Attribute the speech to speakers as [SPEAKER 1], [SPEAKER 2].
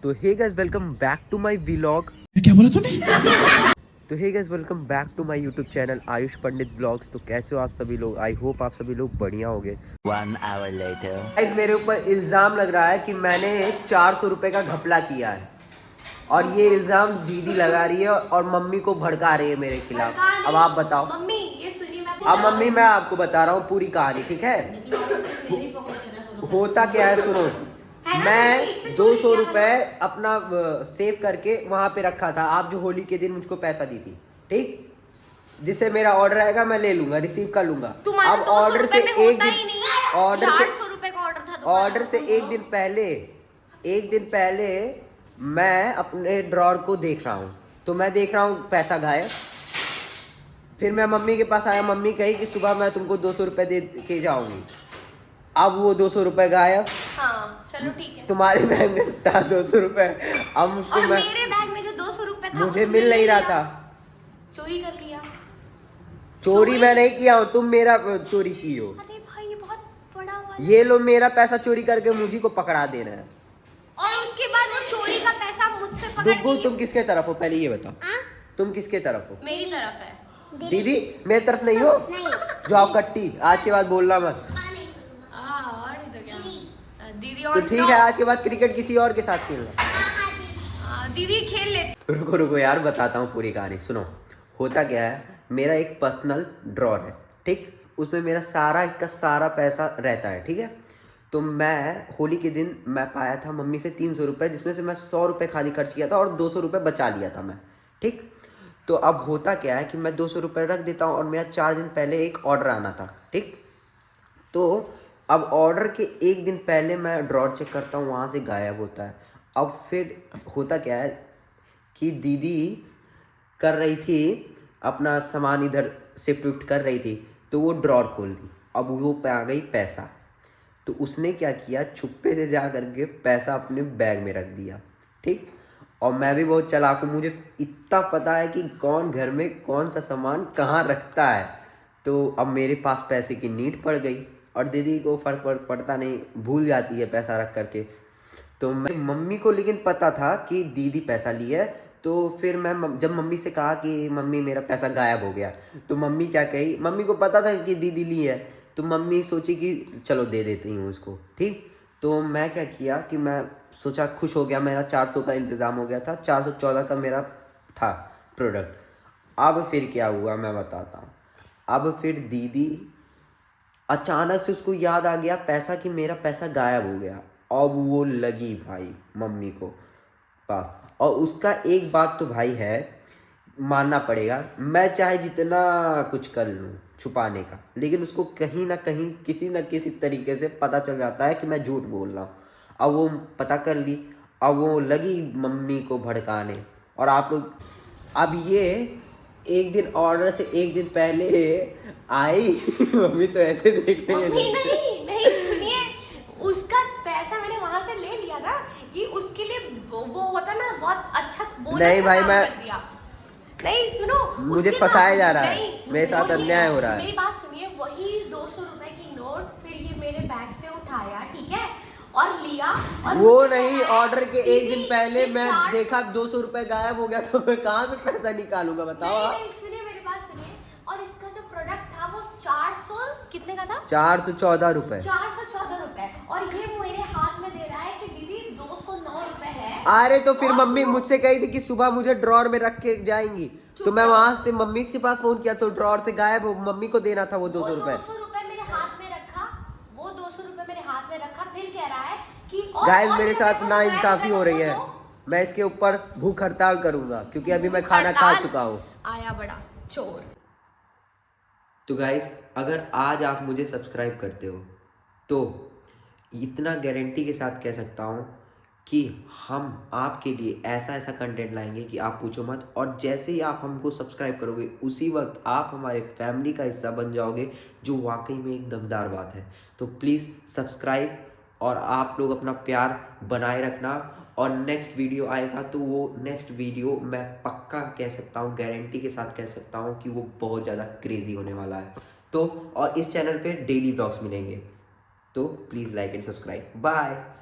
[SPEAKER 1] तो hey guys welcome back to my vlog.
[SPEAKER 2] क्या बोला तूने?
[SPEAKER 1] तो hey guys welcome back to my YouTube channel Ayush Pandit vlogs. तो कैसे हो आप सभी लोग? आई होप आप सभी लोग बढ़िया होंगे।
[SPEAKER 3] 1 hour later.
[SPEAKER 1] गाइस मेरे ऊपर इल्ज़ाम लग रहा है कि मैंने 400 रुपये का घपला किया है और ये इल्ज़ाम दीदी लगा रही है और मम्मी को भड़का रही है मेरे खिलाफ। अब आप बताओ
[SPEAKER 4] मम्मी, ये सुनिए मैं
[SPEAKER 1] अब मम्मी मैं आपको बता रहा हूँ पूरी कहानी, ठीक है? होता क्या है सुनो, मैं 200 रुपये अपना सेव करके वहाँ पे रखा था। आप जो होली के दिन मुझको पैसा दी थी, ठीक? जिससे मेरा ऑर्डर आएगा मैं ले लूंगा, रिसीव कर लूंगा। अब ऑर्डर से एक दिन ऑर्डर से एक दिन पहले मैं अपने ड्रॉर को देख रहा हूँ, तो मैं देख रहा हूँ पैसा गायब। फिर मैं मम्मी के पास आया, मम्मी कही कि सुबह मैं तुमको 200 रुपये दे के जाऊंगी। अब वो 200 रुपये गायब।
[SPEAKER 4] हाँ, चलो ठीक है।
[SPEAKER 1] तुम्हारे बैग में था 200 रुपये। अब मुझको
[SPEAKER 4] मेरे बैग में जो 200 रुपये था
[SPEAKER 1] मुझे मिल नहीं रहा था।
[SPEAKER 4] चोरी कर लिया।
[SPEAKER 1] चोरी मैं नहीं किया हूँ, तुम मेरा चोरी की हो।
[SPEAKER 4] अरे भाई ये बहुत बड़ा हुआ।
[SPEAKER 1] ये लो मेरा पैसा चोरी करके मुझे को पकड़ा देना है।
[SPEAKER 4] और उसके बाद वो चोरी का पैसा मुझसे पकड़
[SPEAKER 1] दुग्गू
[SPEAKER 4] लिए।
[SPEAKER 1] तुम किसके तरफ हो पहले ये बताओ? तुम किसके तरफ हो?
[SPEAKER 4] मेरी तरफ है।
[SPEAKER 1] दीदी मेरी तरफ नहीं हो? जाओ कट्टी, आज के बाद बोलना मत।
[SPEAKER 4] और नहीं तो क्या। दीदी
[SPEAKER 1] तो
[SPEAKER 4] और
[SPEAKER 1] ठीक है, आज के बाद क्रिकेट किसी और के साथ खेलना।
[SPEAKER 4] दीदी खेल लेती।
[SPEAKER 1] रुको रुको यार, बताता हूँ पूरी कहानी सुनो। होता क्या है, मेरा एक पर्सनल ड्रॉर है, ठीक? उसमें मेरा सारा का सारा पैसा रहता है, ठीक है? तो मैं होली के दिन मैं पाया था मम्मी से 300 रुपये, जिसमें से मैं 100 रुपये खाली खर्च किया था और 200 रुपये बचा लिया था मैं, ठीक? तो अब होता क्या है कि मैं 200 रुपये रख देता हूँ और मेरा 4 दिन पहले एक ऑर्डर आना था, ठीक? तो अब ऑर्डर के एक दिन पहले मैं ड्रॉर चेक करता हूँ, वहाँ से गायब होता है। अब फिर होता क्या है कि दीदी कर रही थी अपना सामान इधर शिफ्ट विफ्ट कर रही थी, तो वो ड्रॉर खोल दी। अब वो पे आ गई पैसा, तो उसने क्या किया, छुपे से जा करके पैसा अपने बैग में रख दिया, ठीक? और मैं भी बहुत चालाक हूँ, मुझे इतना पता है कि कौन घर में कौन सा सामान कहाँ रखता है। तो अब मेरे पास पैसे की नीड पड़ गई और दीदी को फर्क पड़ता नहीं, भूल जाती है पैसा रख करके। तो मैं मम्मी को लेकिन पता था कि दीदी पैसा ली है। तो फिर मैं जब मम्मी से कहा कि मम्मी मेरा पैसा गायब हो गया, तो मम्मी क्या कही, मम्मी को पता था कि दीदी ली है, तो मम्मी सोची कि चलो दे देती हूँ उसको, ठीक? तो मैं क्या किया कि मैं सोचा, खुश हो गया, मेरा 400 का इंतज़ाम हो गया था, 414 का मेरा था प्रोडक्ट। अब फिर क्या हुआ मैं बताता हूँ। अब फिर दीदी अचानक से उसको याद आ गया पैसा कि मेरा पैसा गायब हो गया। अब वो लगी भाई मम्मी को पास। और उसका एक बात तो भाई है, मानना पड़ेगा, मैं चाहे जितना कुछ कर लूँ छुपाने का, लेकिन उसको कहीं ना कहीं किसी न किसी तरीके से पता चल जाता है कि मैं झूठ बोल रहा हूँ। अब वो पता कर ली, अब वो लगी मम्मी को भड़काने। और आप लोग अब ये एक दिन ऑर्डर से एक दिन पहले आई मम्मी तो ऐसे देख रही है।
[SPEAKER 4] नहीं सुनिए, उसका पैसा मैंने वहां से ले लिया ना, कि उसके लिए वो होता ना बहुत अच्छा बोनस
[SPEAKER 1] नहीं भाई, मैं
[SPEAKER 4] कर दिया। नहीं सुनो,
[SPEAKER 1] मुझे
[SPEAKER 4] उसके
[SPEAKER 1] फंसाया
[SPEAKER 4] बाद-
[SPEAKER 1] जा रहा है,
[SPEAKER 4] नहीं,
[SPEAKER 1] मेरे साथ
[SPEAKER 4] वो ये-
[SPEAKER 1] अन्याय हो रहा है।
[SPEAKER 4] मेरी बात सुनिए, वही 200 रुपए की नोट फिर ये मेरे बैग से उठाया, ठीक है, और लिया। और
[SPEAKER 1] वो
[SPEAKER 4] मुझे
[SPEAKER 1] नहीं,
[SPEAKER 4] कहा,
[SPEAKER 1] ऑर्डर के एक दिन पहले
[SPEAKER 4] दीदी,
[SPEAKER 1] मैं
[SPEAKER 4] 400
[SPEAKER 1] देखा 200 रुपये गायब हो गया, तो मैं कहाँ से पैसा निकालूंगा बताओ आप?
[SPEAKER 4] नहीं सुनिए मेरी बात सुनिए। और इसका जो प्रोडक्ट था वो 400 कितने का था?
[SPEAKER 1] 414 रुपये।
[SPEAKER 4] 414 रुपए, और ये मेरे हाथ में दे रहा है कि दीदी 209 रुपए है।
[SPEAKER 1] अरे तो फिर
[SPEAKER 4] और
[SPEAKER 1] मम्मी
[SPEAKER 4] सुनो,
[SPEAKER 1] मुझसे कही थी कि सुबह मुझे ड्रॉर में रख के जाएंगी, तो मैं वहां से मम्मी के पास फोन किया, तो ड्रॉर से गायब हो, मम्मी को देना था वो 200 रुपये।
[SPEAKER 4] 200 रुपए मेरे हाथ में रखा, वो 200 रुपए मेरे हाथ में रखा, फिर कह रहा है कि
[SPEAKER 1] गाइस
[SPEAKER 4] और
[SPEAKER 1] मेरे
[SPEAKER 4] मेरा
[SPEAKER 1] साथ
[SPEAKER 4] पैसा
[SPEAKER 1] ना
[SPEAKER 4] जो
[SPEAKER 1] इंसाफी हो रही है,
[SPEAKER 4] दो।
[SPEAKER 1] मैं इसके ऊपर भूख हड़ताल करूंगा, क्योंकि अभी मैं खाना खा
[SPEAKER 4] हड़ताल
[SPEAKER 1] चुका हूँ।
[SPEAKER 4] आया बड़ा चोर।
[SPEAKER 1] तो गाइस अगर आज आप मुझे सब्सक्राइब करते हो, तो इतना गारंटी के साथ कह सकता हूँ कि हम आपके लिए ऐसा ऐसा कंटेंट लाएंगे कि आप पूछो मत। और जैसे ही आप हमको सब्सक्राइब करोगे, उसी वक्त आप हमारे फैमिली का हिस्सा बन जाओगे, जो वाकई में एक दमदार बात है। तो प्लीज़ सब्सक्राइब, और आप लोग अपना प्यार बनाए रखना। और नेक्स्ट वीडियो आएगा, तो वो नेक्स्ट वीडियो मैं पक्का कह सकता हूँ, गारंटी के साथ कह सकता हूँ कि वो बहुत ज़्यादा क्रेजी होने वाला है। तो और इस चैनल पे डेली ब्लॉग्स मिलेंगे, तो please like and subscribe. Bye.